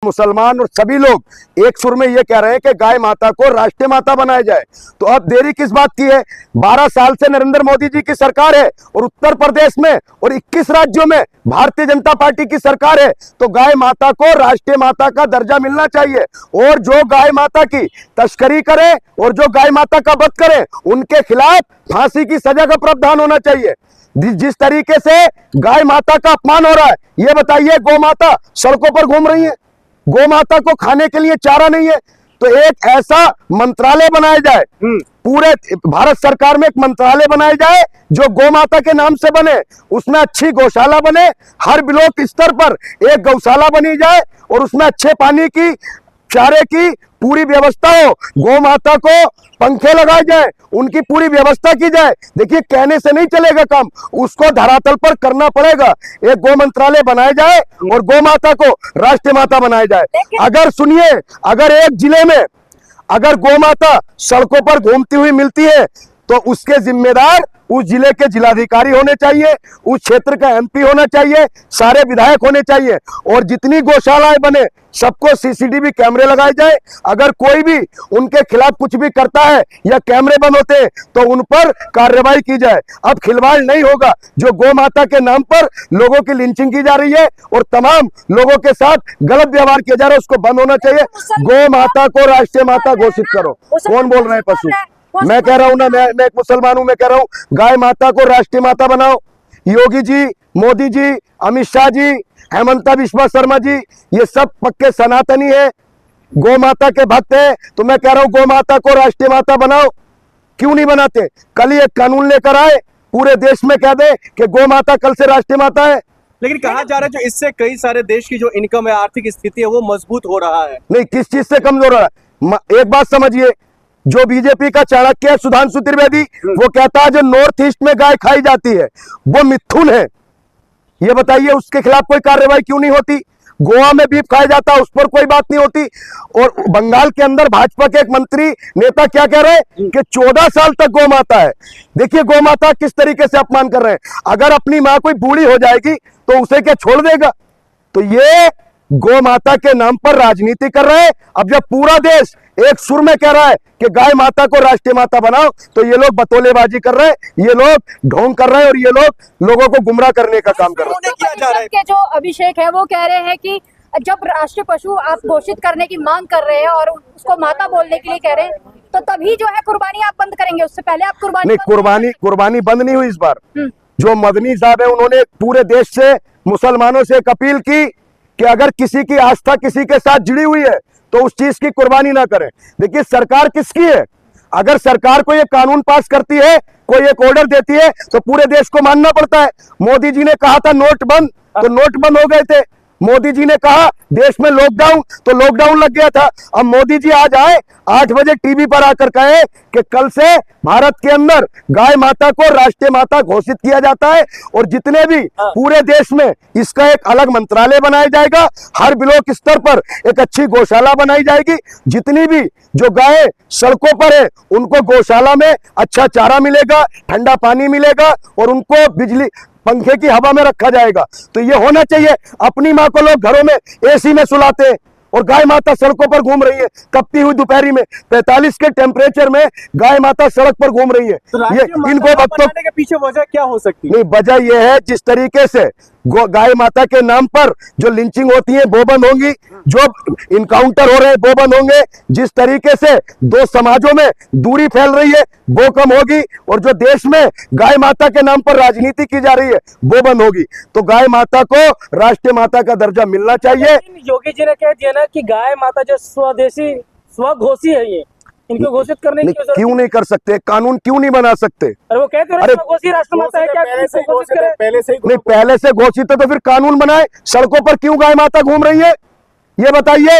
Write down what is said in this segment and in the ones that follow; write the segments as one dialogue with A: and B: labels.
A: मुसलमान और सभी लोग एक सुर में ये कह रहे हैं कि गाय माता को राष्ट्रीय माता बनाया जाए। तो अब देरी किस बात की है? 12 साल से नरेंद्र मोदी जी की सरकार है और उत्तर प्रदेश में और 21 राज्यों में भारतीय जनता पार्टी की सरकार है। तो गाय माता को राष्ट्रीय माता का दर्जा मिलना चाहिए और जो गाय माता की तस्करी करे और जो गाय माता का वध करे उनके खिलाफ फांसी की सजा का प्रावधान होना चाहिए। जिस तरीके से गाय माता का अपमान हो रहा है, ये बताइए, गौ माता सड़कों पर घूम रही है, गौ माता को खाने के लिए चारा नहीं है। तो एक ऐसा मंत्रालय बनाया जाए, पूरे भारत सरकार में एक मंत्रालय बनाया जाए जो गौ माता के नाम से बने, उसमें अच्छी गौशाला बने, हर ब्लॉक स्तर पर एक गौशाला बनी जाए और उसमें अच्छे पानी की, चारे की पूरी व्यवस्था हो, गौ माता को पंखे लगाए जाए, उनकी पूरी व्यवस्था की जाए। देखिए, कहने से नहीं चलेगा काम, उसको धरातल पर करना पड़ेगा। एक गौ मंत्रालय बनाया जाए और गौ माता को राष्ट्रीय माता बनाया जाए। अगर सुनिए, अगर एक जिले में अगर गौ माता सड़कों पर घूमती हुई मिलती है तो उसके जिम्मेदार उस जिले के जिलाधिकारी होने चाहिए, उस क्षेत्र का एमपी होना चाहिए, सारे विधायक होने चाहिए और जितनी गौशालाएं बने सबको सीसीटीवी कैमरे लगाए जाए। अगर कोई भी उनके खिलाफ कुछ भी करता है या कैमरे बंद होते हैं तो उन पर कार्रवाई की जाए। अब खिलवाड़ नहीं होगा। जो गौ माता के नाम पर लोगों की लिंचिंग की जा रही है और तमाम लोगों के साथ गलत व्यवहार किया जा रहा है, उसको बंद होना चाहिए। गौ माता को राष्ट्रीय माता घोषित करो। कौन बोल रहे हैं पशु? मैं कह रहा हूं ना, मैं एक मुसलमान हूं, मैं कह रहा हूं गाय माता को राष्ट्रीय माता बनाओ। योगी जी, मोदी जी, अमित शाह जी, हेमंता बिश्वा शर्मा जी, ये सब पक्के सनातनी है, गौ माता के भक्त है। तो मैं कह रहा हूं गौ माता को राष्ट्रीय माता बनाओ। क्यों नहीं बनाते? कल ही एक कानून लेकर आए, पूरे देश में कह दे कि गौ माता कल से राष्ट्रीय माता है।
B: लेकिन कहा जा रहा है जो इससे कई सारे देश की जो इनकम है, आर्थिक स्थिति है, वो मजबूत हो रहा है।
A: नहीं, किस चीज से कमजोर है? एक बात समझिए, जो बीजेपी का चाणक्य है सुधांशु त्रिवेदी, वो कहता है जो नॉर्थ ईस्ट में गाय खाई जाती है वो मिथुन है। ये बताइए, उसके खिलाफ कोई कार्रवाई क्यों नहीं होती? गोवा में बीफ खाया जाता है, उस पर कोई बात नहीं होती। और बंगाल के अंदर भाजपा के एक मंत्री नेता क्या कह रहे हैं कि 14 साल तक गौ माता है। देखिए गौ माता किस तरीके से अपमान कर रहे हैं। अगर अपनी माँ कोई बूढ़ी हो जाएगी तो उसे क्या छोड़ देगा? तो ये गौ माता के नाम पर राजनीति कर रहे हैं। अब जब पूरा देश एक सुर में कह रहा है कि गाय माता को राष्ट्रीय माता बनाओ, तो ये लोग बतौलेबाजी कर रहे हैं, ये लोग ढोंग कर रहे हैं और ये लोग लोगों को गुमराह करने का काम कर रहे हैं।
C: किया जा रहा है के जो अभिषेक है वो कह रहे हैं कि जब राष्ट्रीय पशु आप घोषित करने की मांग कर रहे हैं और उसको माता बोलने के लिए कह रहे हैं, तो तभी जो है कुर्बानी आप बंद करेंगे। उससे पहले आप कुर्बानी
A: नहीं, कुर्बानी बंद नहीं हुई इस बार। जो मदनी साहब है उन्होंने पूरे देश से मुसलमानों से एक अपील की कि अगर किसी की आस्था किसी के साथ जुड़ी हुई है तो उस चीज की कुर्बानी ना करें। देखिए, सरकार किसकी है? अगर सरकार को ये कानून पास करती है, कोई एक ऑर्डर देती है, तो पूरे देश को मानना पड़ता है। मोदी जी ने कहा था नोट बंद, तो नोट बंद हो गए थे। मोदी जी ने कहा देश में लॉकडाउन, तो लॉकडाउन लग गया था। अब मोदी जी आज आए 8 बजे टीवी पर आकर कहे कि कल से भारत के अंदर गाय माता को राष्ट्रीय माता घोषित किया जाता है और जितने भी पूरे देश में इसका एक अलग मंत्रालय बनाया जाएगा, हर ब्लॉक स्तर पर एक अच्छी गौशाला बनाई जाएगी। जितनी भी जो गाय सड़कों पर है उनको गौशाला में अच्छा चारा मिलेगा, ठंडा पानी मिलेगा और उनको बिजली पंखे की हवा में रखा जाएगा। तो ये होना चाहिए। अपनी माँ को लोग घरों में एसी में सुलाते हैं और गाय माता सड़कों पर घूम रही है, तपती हुई दोपहरी में 45 के टेम्परेचर में गाय माता सड़क पर घूम रही है। ये इनको भक्तों
B: के पीछे वजह क्या हो सकती है?
A: नहीं, वजह यह है जिस तरीके से गाय माता के नाम पर जो लिंचिंग होती है वो बंद होंगी, जो इनकाउंटर हो रहे हैं वो बंद होंगे, जिस तरीके से दो समाजों में दूरी फैल रही है वो कम होगी और जो देश में गाय माता के नाम पर राजनीति की जा रही है वो बंद होगी। तो गाय माता को राष्ट्रीय माता का दर्जा मिलना चाहिए।
D: योगी जी ने कह दिया ना कि गाय माता जो स्वदेशी स्वघोषी है, ये इनको घोषित करने की
A: क्यों नहीं कर सकते? कानून क्यों नहीं बना सकते?
D: अरे वो कहते हैं स्वघोषी राष्ट्रमाता है, क्या पहले से
A: घोषित है तो फिर कानून बनाए। सड़कों पर क्यों गाय माता घूम रही है ये बताइए?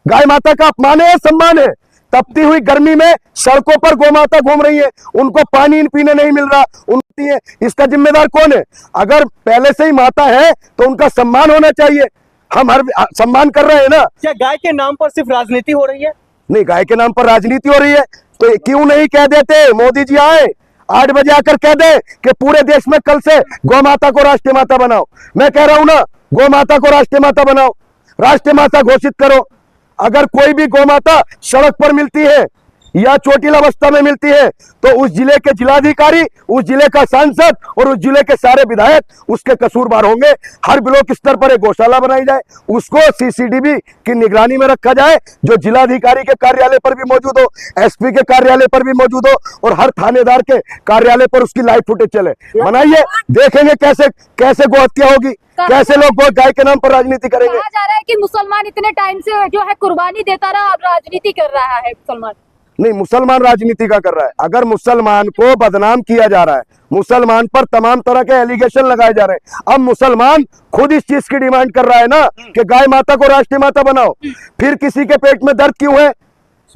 A: गाय माता का अपमान है, सम्मान है? तपती हुई गर्मी में सड़कों पर गौ माता घूम रही है, उनको पानी पीने नहीं मिल रहा, उनकी है, इसका जिम्मेदार कौन है? अगर पहले से ही माता है तो उनका सम्मान होना चाहिए। हम हर सम्मान कर रहे हैं ना।
B: क्या गाय के नाम पर सिर्फ राजनीति हो रही है?
A: नहीं, गाय के नाम पर राजनीति हो रही है तो क्यों नहीं कह देते? मोदी जी आए 8 बजे आकर कह दे कि पूरे देश में कल से गौ माता को राष्ट्रीय माता बनाओ। मैं कह रहा हूं ना, गौ माता को राष्ट्रीय माता बनाओ। राष्ट्रीय माता घोषित करो। अगर कोई भी गौ माता सड़क पर मिलती है या चोटिल अवस्था में मिलती है तो उस जिले के जिलाधिकारी, उस जिले का सांसद और उस जिले के सारे विधायक उसके कसूरवार होंगे। हर ब्लॉक स्तर पर एक गौशाला बनाई जाए, उसको सीसीटीवी की निगरानी में रखा जाए, जो जिलाधिकारी के कार्यालय पर भी मौजूद हो, एसपी के कार्यालय पर भी मौजूद हो और हर थानेदार के कार्यालय पर उसकी लाइव फुटेज चले। बनाइए, देखेंगे कैसे कैसे गौ हत्या होगी, कैसे लोग गौ गाय के नाम पर राजनीति करेंगे।
C: कहा जा रहा है कि मुसलमान इतने टाइम से जो है कुर्बानी देता रहा, अब राजनीति कर रहा है मुसलमान।
A: नहीं, मुसलमान राजनीति का कर रहा है। अगर मुसलमान को बदनाम किया जा रहा है, मुसलमान पर तमाम तरह के एलिगेशन लगाए जा रहे हैं, अब मुसलमान खुद इस चीज की डिमांड कर रहा है ना कि गाय माता को राष्ट्रीय माता बनाओ। फिर किसी के पेट में दर्द क्यों है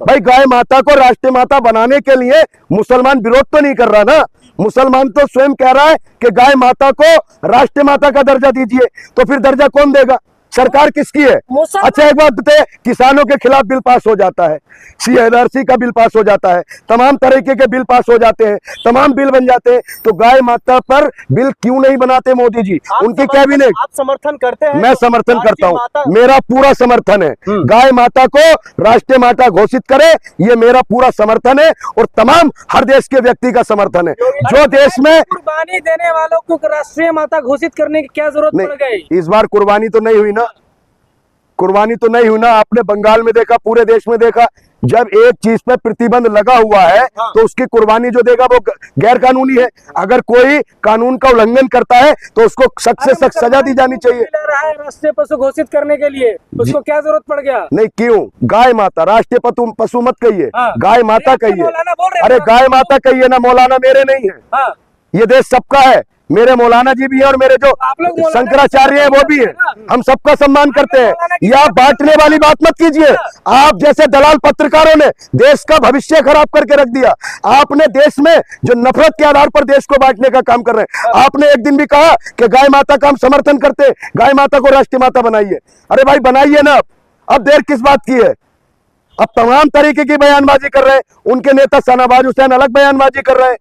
A: भाई? गाय माता को राष्ट्रीय माता बनाने के लिए मुसलमान विरोध तो नहीं कर रहा ना, मुसलमान तो स्वयं कह रहा है कि गाय माता को राष्ट्रीय माता का दर्जा दीजिए। तो फिर दर्जा कौन देगा? सरकार किसकी है? अच्छा एक बात बताए, किसानों के खिलाफ बिल पास हो जाता है, CRC का बिल पास हो जाता है, तमाम तरीके के बिल पास हो जाते हैं, तमाम बिल बन जाते हैं, तो गाय माता पर बिल क्यों नहीं बनाते मोदी जी, उनकी कैबिनेट?
B: आप समर्थन करते हैं?
A: मैं समर्थन करता हूं, मेरा पूरा समर्थन है। गाय माता को राष्ट्रीय माता घोषित करे, ये मेरा पूरा समर्थन है और तमाम हर देश के व्यक्ति का समर्थन है। जो देश में
D: कुर्बानी देने वालों को राष्ट्रीय माता घोषित करने की क्या जरूरत पड़ गई?
A: इस बार कुर्बानी तो नहीं हुई ना, कुर्बानी तो नहीं हुई ना। आपने बंगाल में देखा, पूरे देश में देखा, जब एक चीज पे प्रतिबंध लगा हुआ है तो उसकी कुर्बानी जो देगा वो गैर कानूनी है। अगर कोई कानून का उल्लंघन करता है तो उसको सख्त से सख्त सजा दी जानी चाहिए।
D: राष्ट्रीय पशु घोषित करने के लिए उसको क्या जरूरत पड़ गया?
A: नहीं, क्यों? गाय माता, राष्ट्रीय पशु मत कहिए, गाय माता कहिए। अरे गाय माता कहिए ना, मौलाना मेरे नहीं है, ये देश सबका है। मेरे मौलाना जी भी हैं और मेरे जो शंकराचार्य हैं वो भी हैं, हम सबका सम्मान करते हैं। या बांटने वाली बात मत कीजिए। आप जैसे दलाल पत्रकारों ने देश का भविष्य खराब करके रख दिया। आपने देश में जो नफरत के आधार पर देश को बांटने का काम कर रहे हैं। आपने एक दिन भी कहा कि गाय माता का हम समर्थन करते हैं, गाय माता को राष्ट्रीय माता बनाइए। अरे भाई बनाइए ना, अब देर किस बात की है? अब तमाम तरीके की बयानबाजी कर रहे हैं, उनके नेता शाहनवाज हुसैन अलग बयानबाजी कर रहे हैं,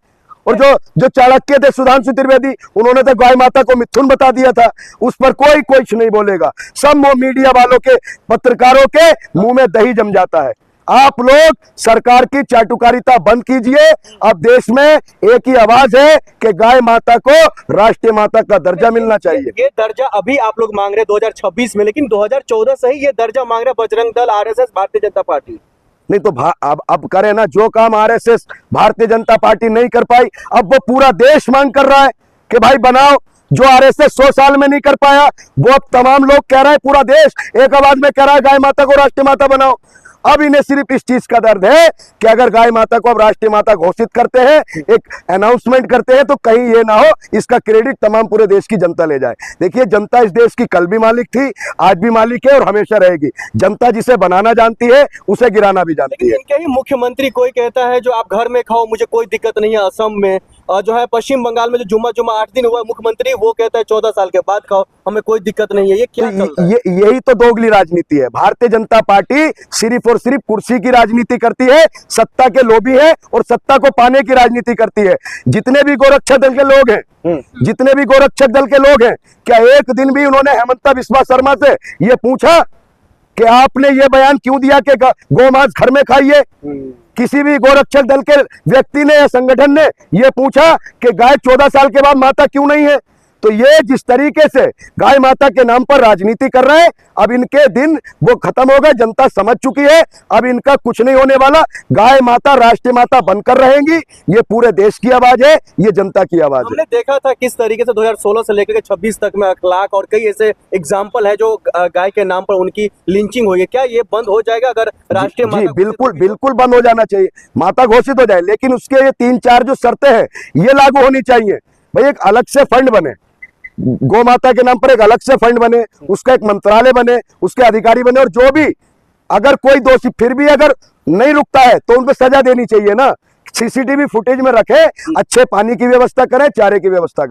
A: और जो चाणक्य थे सुधांशु त्रिवेदी, उन्होंने तो गाय माता को मिथुन बता दिया था। उस पर कोई कुछ नहीं बोलेगा। सब मीडिया वालों के, पत्रकारों के मुंह में दही जम जाता है। आप लोग सरकार की चाटुकारिता बंद कीजिए। अब देश में एक ही आवाज है कि गाय माता को राष्ट्रीय माता का दर्जा मिलना चाहिए।
B: ये दर्जा अभी आप लोग मांग रहे 2026 में, लेकिन 2014 से ही ये दर्जा मांग रहे बजरंग दल, RSS, भारतीय जनता पार्टी।
A: नहीं तो अब करें ना, जो काम RSS भारतीय जनता पार्टी नहीं कर पाई, अब वो पूरा देश मांग कर रहा है कि भाई बनाओ। जो RSS 100 साल में नहीं कर पाया, वो अब तमाम लोग कह रहे हैं, पूरा देश एक आवाज में कह रहा है गाय माता को राष्ट्रीय माता बनाओ। अब इन्हें सिर्फ इस चीज का दर्द है कि अगर गाय माता को अब राष्ट्रीय माता घोषित करते हैं, एक अनाउंसमेंट करते हैं, तो कहीं ये ना हो इसका क्रेडिट तमाम पूरे देश की जनता ले जाए। देखिए, जनता इस देश की कल भी मालिक थी, आज भी मालिक है और हमेशा रहेगी। जनता जिसे बनाना जानती है उसे गिराना भी जानती है।
B: इनके ही मुख्यमंत्री कोई कहता है जो आप घर में खाओ, मुझे कोई दिक्कत नहीं है। असम में और जो है पश्चिम बंगाल में जो जुम्मा 8 दिन हुआ, मुख्यमंत्री वो कहता है 14 साल के बाद खाओ, हमें कोई दिक्कत नहीं है। ये क्या चल रहा है?
A: यही तो दोगली राजनीति है। भारतीय जनता पार्टी सिर्फ और सिर्फ कुर्सी की राजनीति करती है, सत्ता के लोभी है और सत्ता को पाने की राजनीति करती है। जितने भी गोरक्षक दल के लोग हैं, जितने भी गोरक्षक दल के लोग हैं, क्या एक दिन भी उन्होंने हेमंता बिस्वा शर्मा से ये पूछा कि आपने ये बयान क्यों दिया कि गोमांस घर में खाइए? किसी भी गोरक्षक दल के व्यक्ति ने या संगठन ने यह पूछा कि गाय 14 साल के बाद माता क्यों नहीं है? तो ये जिस तरीके से गाय माता के नाम पर राजनीति कर रहे हैं, अब इनके दिन वो खत्म हो गए। जनता समझ चुकी है, अब इनका कुछ नहीं होने वाला। गाय माता राष्ट्रीय माता बनकर रहेंगी। ये पूरे देश की आवाज है, ये जनता की आवाज है।
B: हमने देखा था किस तरीके से 2016 से लेकर के 26 तक में अखलाक और कई ऐसे एग्जाम्पल है जो गाय के नाम पर उनकी लिंचिंग हुई है। क्या ये बंद हो जाएगा अगर राष्ट्रीय माता?
A: बिल्कुल बंद हो जाना चाहिए, माता घोषित हो जाए, लेकिन उसके ये 3-4 जो शर्तें हैं ये लागू होनी चाहिए। भाई एक अलग से फंड बने, गौ माता के नाम पर एक अलग से फंड बने, उसका एक मंत्रालय बने, उसके अधिकारी बने, और जो भी अगर कोई दोषी फिर भी अगर नहीं रुकता है तो उनको सजा देनी चाहिए ना। CCTV फुटेज में रखे, अच्छे पानी की व्यवस्था करें, चारे की व्यवस्था करें।